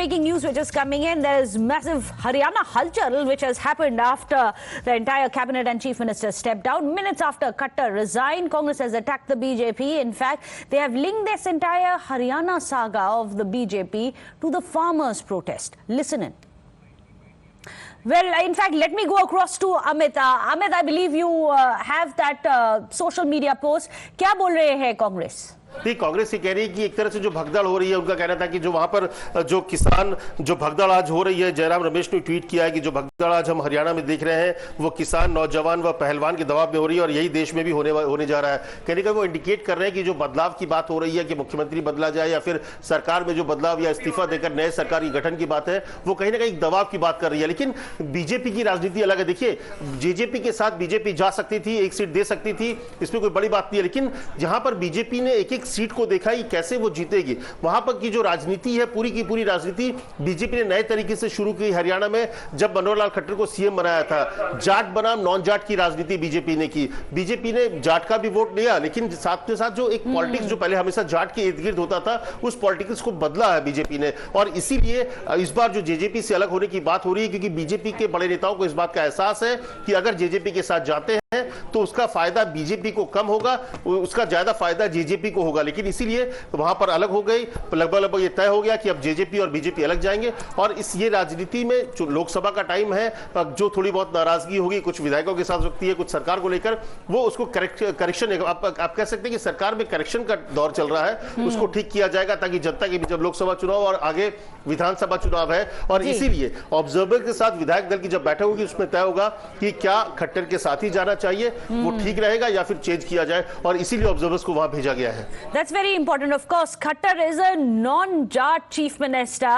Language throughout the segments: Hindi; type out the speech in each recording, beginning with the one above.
breaking news which is coming in. There is massive Haryana halchal which has happened after the entire cabinet and chief minister stepped down. Minutes after Khattar resigned, Congress has attacked the BJP. In fact, they have linked this entire Haryana saga of the BJP to the farmers' protest. Listen in. Well, in fact, let me go across to Amit. Amit, I believe you have that social media post. क्या बोल रहे हैं कांग्रेस? कांग्रेस ये कह रही है कि एक तरह से जो भगदड़ हो रही है, उनका कहना था कि जो वहां पर जो किसान जो भगदड़ आज हो रही है, जयराम रमेश ने ट्वीट किया है कि जो भगदड़ आज हम हरियाणा में देख रहे हैं वो किसान, नौजवान व पहलवान के दबाव में हो रही है और यही देश में भी होने जा रहा है। कहने का वो इंडिकेट कर रहे हैं कि जो बदलाव की बात हो रही है कि मुख्यमंत्री बदला जाए या फिर सरकार में जो बदलाव या इस्तीफा देकर नए सरकार की गठन की बात है, वो कहीं ना कहीं दबाव की बात कर रही है। लेकिन बीजेपी की राजनीति अलग है। देखिए, जेजेपी के साथ बीजेपी जा सकती थी, एक सीट दे सकती थी, इसमें कोई बड़ी बात नहीं है। लेकिन जहां पर बीजेपी ने एक एक सीट को देखा कैसे वो जीतेगी, वहां पर की जो राजनीति है, पूरी की पूरी राजनीति बीजेपी ने नए तरीके से शुरू की। हरियाणा में जब मनोहर लाल खट्टर को सीएम बनाया था, जाट बनाम नॉन जाट की राजनीति बीजेपी ने की। बीजेपी ने जाट का भी वोट लिया, लेकिन साथ में साथ जो एक पॉलिटिक्स जो पहले हमेशा जाट के इर्द गिर्द होता था, उस पॉलिटिक्स को बदला है बीजेपी ने। और इसीलिए इस बार जो जेजेपी से अलग होने की बात हो रही है, क्योंकि बीजेपी के बड़े नेताओं को इस बात का एहसास है कि अगर जेजेपी के साथ जाते हैं तो उसका फायदा बीजेपी को कम होगा, उसका ज्यादा फायदा जेजेपी को होगा। लेकिन इसीलिए वहां पर अलग हो गई, लगभग ये तय हो गया कि अब जेजेपी और बीजेपी अलग जाएंगे। और इस ये राजनीति में जो लोकसभा का टाइम है, जो थोड़ी बहुत नाराजगी होगी कुछ विधायकों के साथ सकती है, कुछ सरकार को लेकर, वो उसको करेक्शन, आप कह सकते हैं कि सरकार में करेक्शन का दौर चल रहा है, उसको ठीक किया जाएगा ताकि जनता के बीच जब लोकसभा चुनाव और आगे विधानसभा चुनाव है, और इसीलिए ऑब्जर्वर के साथ विधायक दल की जब बैठक होगी उसमें तय होगा कि क्या खट्टर के साथ ही जाना चाहिए, वो ठीक रहेगा या फिर चेंज किया जाए, और इसीलिए ऑब्जर्वर्स को वहां भेजा गया है। That's very important. Of course, Khattar is a non-Jat chief minister.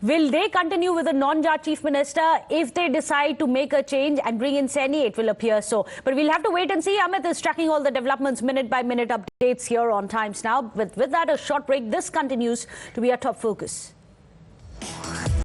Will they continue with a non-Jat chief minister? If they decide to make a change and bring in Saini, it will appear so. But we'll have to wait and see. Amit is tracking all the developments, minute by minute updates here on Times Now. With that, a short break. This continues to be our top focus.